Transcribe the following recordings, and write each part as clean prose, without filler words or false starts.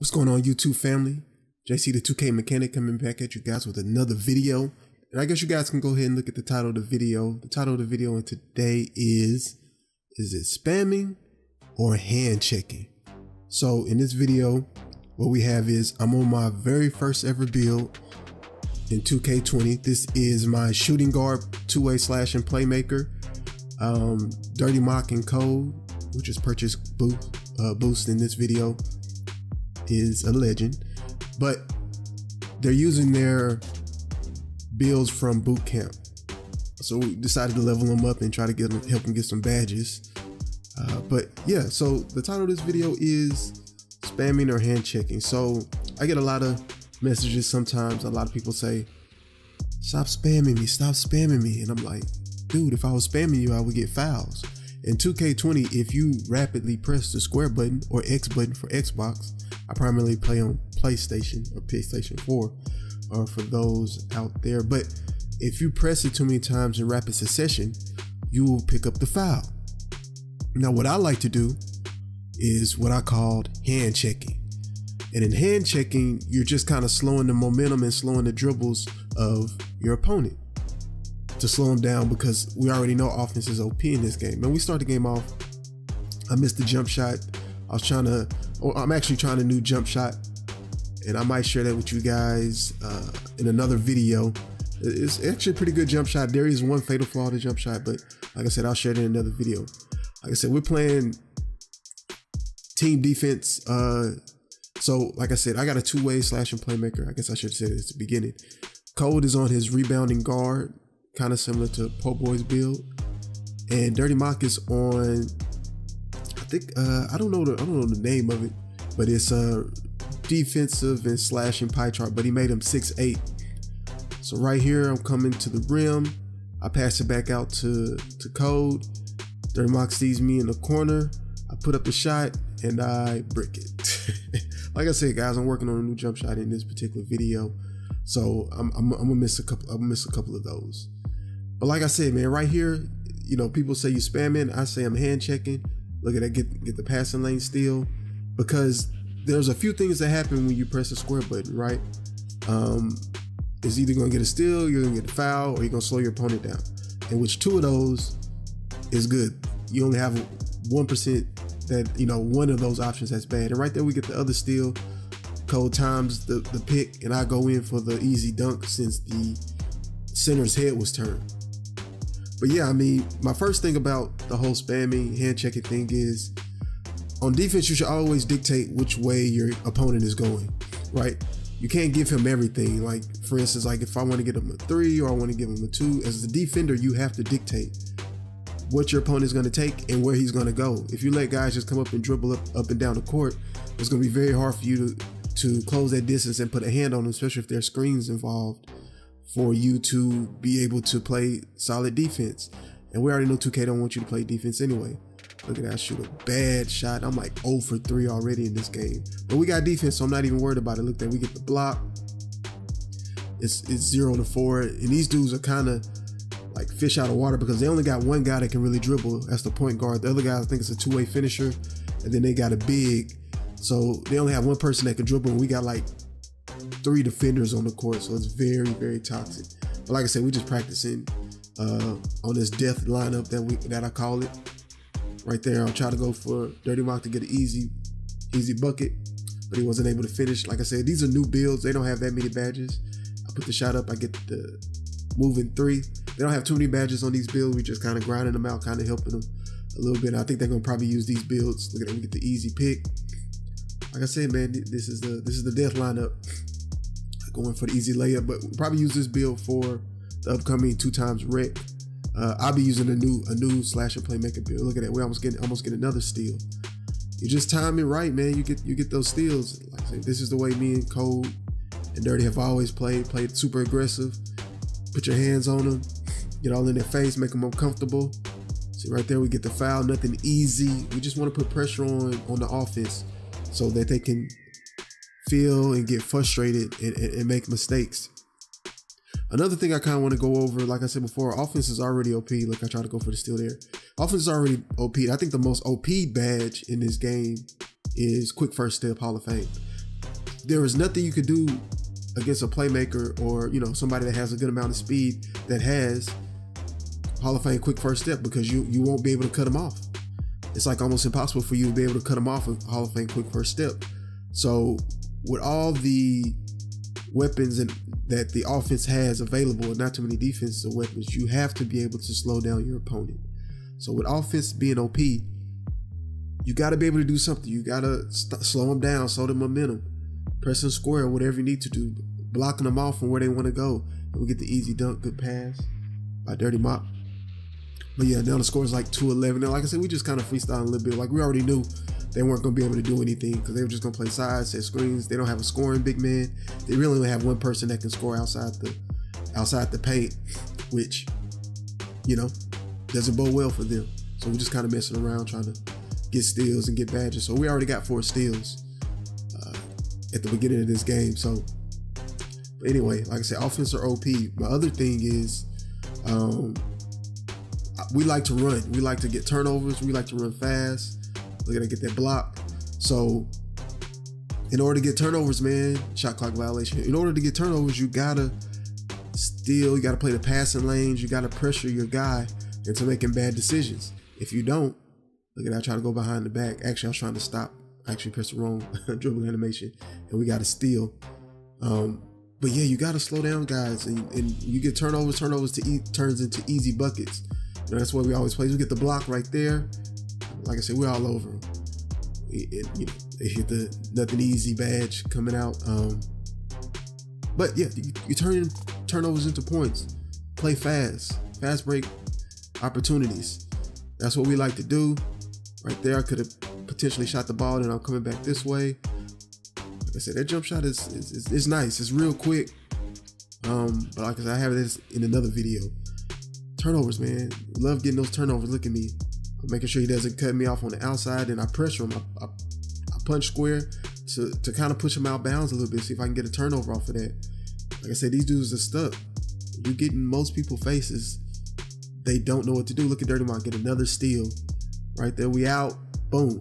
What's going on, YouTube family? JC the 2K Mechanic coming back at you guys with another video. And I guess you guys can go ahead and look at the title of the video. The title of the video in today is it spamming or hand checking? So in this video, what we have is I'm on my very first ever build in 2K20. This is my shooting guard two-way slashing playmaker. Dirty Mock and Code, which is purchased boost in this video, is a legend, but they're using their builds from boot camp. So we decided to level them up and try to help them get some badges. But yeah, so the title of this video is spamming or hand checking. So I get a lot of messages sometimes. A lot of people say, stop spamming me, stop spamming me. And I'm like, dude, if I was spamming you, I would get fouls. In 2K20, if you rapidly press the square button or X button for Xbox, I primarily play on PlayStation or PlayStation 4 for those out there. But if you press it too many times in rapid succession, you will pick up the foul. Now, what I like to do is what I called hand checking. And in hand checking, you're just kind of slowing the momentum and slowing the dribbles of your opponent to slow them down, because we already know offense is OP in this game. And we start the game off, I missed the jump shot. I'm actually trying a new jump shot, and I might share that with you guys in another video. It's actually a pretty good jump shot. There is one fatal flaw to jump shot, but like I said, I'll share it in another video. Like I said, we're playing team defense. So like I said, I got a two-way slashing playmaker. I guess I should have said it at the beginning. Code is on his rebounding guard, kind of similar to Po Boy's build, and Dirty Mock is on, I think I don't know the name of it, but it's a defensive and slashing pie chart, but he made him 6'8". So right here, I'm coming to the rim. I pass it back out to Code. Dirty Mock sees me in the corner. I put up the shot and I brick it. Like I said, guys, I'm working on a new jump shot in this particular video, so I'm gonna miss a couple. I'm gonna miss a couple of those. But like I said, man, right here, you know, people say you spamming. I say I'm hand checking. Look at that, get the passing lane steal, because there's a few things that happen when you press the square button, right? It's either gonna get a steal, you're gonna get a foul, or you're gonna slow your opponent down. And which two of those is good? You only have 1% that, you know, one of those options that's bad. And right there we get the other steal. Code times the pick, and I go in for the easy dunk since the center's head was turned. But yeah, I mean, my first thing about the whole spamming, hand checking thing is, on defense, you should always dictate which way your opponent is going, right? You can't give him everything. Like, for instance, like if I want to get him a 3 or I want to give him a 2, as the defender, you have to dictate what your opponent is going to take and where he's going to go. If you let guys just come up and dribble up and down the court, it's going to be very hard for you to close that distance and put a hand on them, especially if there's screens involved, for you to be able to play solid defense. And we already know 2K don't want you to play defense anyway. Look at that, I shoot a bad shot. I'm like 0 for 3 already in this game. But we got defense, so I'm not even worried about it. Look there, we get the block. It's 0 to 4. And these dudes are kind of like fish out of water, because they only got one guy that can really dribble. That's the point guard. The other guy, I think, is a two-way finisher. And then they got a big. So they only have one person that can dribble, and we got like 3 defenders on the court, so it's very, very toxic. But like I said, we're just practicing on this death lineup that I call it. Right there, I'll try to go for Dirty Mock to get an easy bucket, but he wasn't able to finish. Like I said, these are new builds. They don't have that many badges. I put the shot up, I get the moving 3. They don't have too many badges on these builds. We just kind of grinding them out, kind of helping them a little bit. I think they're gonna probably use these builds. Look at them, we get the easy pick. Like I said, man, this is the death lineup. Going for the easy layup, but we'll probably use this build for the upcoming 2x wreck. I'll be using a new slash and playmaker build. Look at that, we almost get another steal. You just time it right, man. You get those steals. Like I said, this is the way me and Code and Dirty have always played super aggressive. Put your hands on them, get all in their face, make them uncomfortable. See right there, we get the foul. Nothing easy. We just want to put pressure on the offense so that they can feel and get frustrated and make mistakes. Another thing I kind of want to go over, like I said before, offense is already OP. Look, I try to go for the steal there. Offense is already OP. I think the most OP badge in this game is Quick First Step Hall of Fame. there is nothing you could do against a playmaker or, you know, somebody that has a good amount of speed that has Hall of Fame quick first step, because you won't be able to cut him off. It's like almost impossible for you to be able to cut him off with Hall of Fame quick first step. So with all the weapons that the offense has available, and not too many defensive weapons, you have to be able to slow down your opponent. So with offense being OP, you got to be able to do something. You got to slow them down, slow the momentum, press and square, whatever you need to do, blocking them off from where they want to go. And we get the easy dunk, good pass by Dirty Mop. But yeah, now the score is like 2-11. Now, like I said, we just kind of freestyling a little bit. Like we already knew they weren't going to be able to do anything because they were just going to play sides, set screens. They don't have a scoring big man. They really only have one person that can score outside the paint, which, you know, doesn't bode well for them. So we're just kind of messing around trying to get steals and get badges. So we already got 4 steals at the beginning of this game. So, but anyway, like I said, offense are OP. My other thing is, we like to run. We like to get turnovers. We like to run fast. Look at that, get that block. So in order to get turnovers, man, shot clock violation. In order to get turnovers, you gotta steal. You gotta play the passing lanes. You gotta pressure your guy into making bad decisions. If you don't, look at that, I try to go behind the back. Actually, I was trying to stop. I actually pressed the wrong dribble animation, and we got to steal. But yeah, you got to slow down, guys, and you get turnovers. Turns into easy buckets. You know, that's what we always play. We get the block right there. Like I said, we're all over them. You know, they hit the nothing easy badge coming out. But yeah, you turn turnovers into points. Play fast break opportunities. That's what we like to do. Right there, I could have potentially shot the ball, and I'm coming back this way. Like I said, that jump shot is nice. It's real quick. But like I said, I have this in another video. Turnovers, man. Love getting those turnovers. Look at me. I'm making sure he doesn't cut me off on the outside, and I pressure him. I punch square to kind of push him out bounds a little bit, see if I can get a turnover off of that. Like I said, these dudes are stuck. You're getting most people faces. They don't know what to do. Look at Dirty Mop get another steal. Right there, we out. Boom.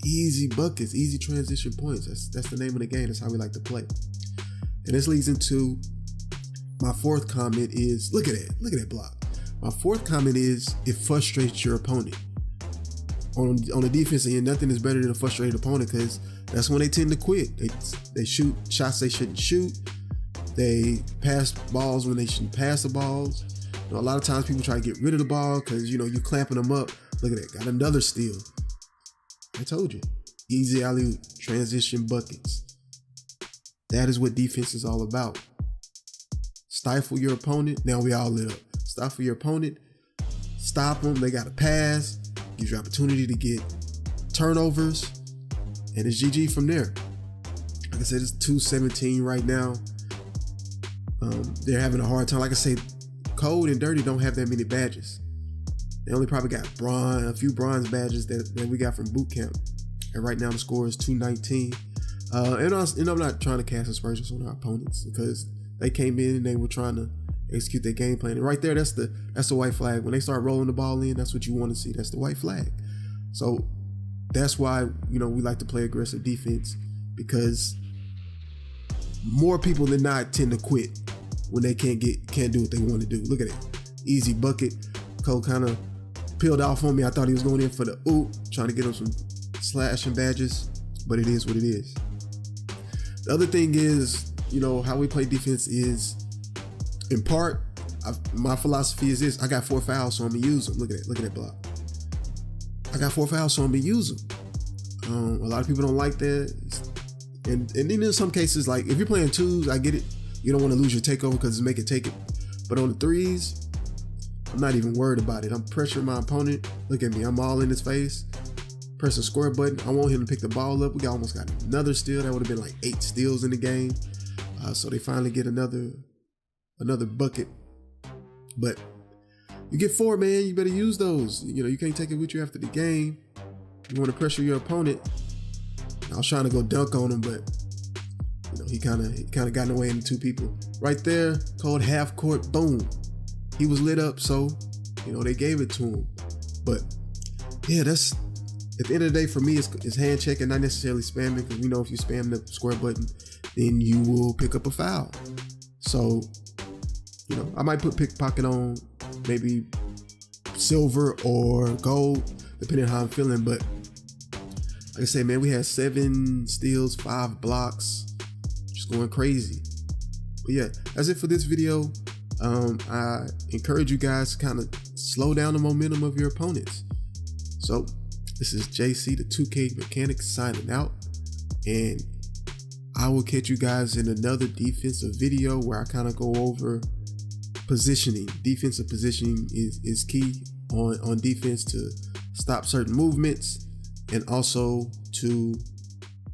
Easy buckets, easy transition points. That's the name of the game. That's how we like to play. And this leads into my fourth comment is, look at that block. My fourth comment is, it frustrates your opponent. On the defense end, nothing is better than a frustrated opponent, because that's when they tend to quit. They shoot shots they shouldn't shoot. They pass balls when they shouldn't pass the balls. You know, a lot of times people try to get rid of the ball because, you know, you clamping them up. Look at that, got another steal. I told you, easy alley transition buckets. That is what defense is all about. Stifle your opponent. Now we all lit up. Stifle your opponent. Stop them. They got to pass. Gives you opportunity to get turnovers, and it's GG from there. Like I said, it's 2-17 right now. They're having a hard time. Like I said, Cold and Dirty don't have that many badges. They only probably got a few bronze badges that we got from boot camp. And right now the score is 219. And I'm not trying to cast aspersions on our opponents, because they came in and they were trying to execute their game plan. And right there, that's the white flag. When they start rolling the ball in, that's what you want to see. That's the white flag. So that's why, you know, we like to play aggressive defense, because more people than not tend to quit when they can't do what they want to do. Look at it. Easy bucket. Cole kind of peeled off on me. I thought he was going in for the oop, trying to get him some slashing badges, but it is what it is. The other thing is, you know, how we play defense is, in part, my philosophy is this: I got 4 fouls, so I'm gonna use them. Look at that block. I got 4 fouls, so I'm gonna use them. A lot of people don't like that, and then in some cases, like if you're playing twos, I get it. You don't want to lose your takeover because it's make it take it. But on the threes, I'm not even worried about it. I'm pressuring my opponent. Look at me, I'm all in his face. Press the square button. I want him to pick the ball up. We almost got another steal. That would have been like 8 steals in the game. So they finally get another bucket. But you get 4, man. You better use those. You know, you can't take it with you after the game. You want to pressure your opponent. I was trying to go dunk on him, but you know, he kind of got in the way into 2 people. Right there, called half court. Boom. He was lit up, so you know they gave it to him. But yeah, that's at the end of the day for me, it's hand checking, not necessarily spamming, because we know if you spam the square button, then you will pick up a foul. So, you know, I might put pickpocket on maybe silver or gold, depending on how I'm feeling. But like I say, man, we had 7 steals, 5 blocks, just going crazy. But yeah, that's it for this video. I encourage you guys to kind of slow down the momentum of your opponents. So this is JC, the 2K mechanic, signing out, and I will catch you guys in another defensive video where I kind of go over positioning. Defensive positioning is key on defense to stop certain movements, and also to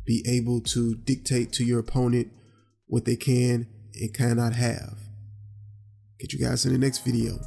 be able to dictate to your opponent what they can and cannot have. Catch you guys in the next video.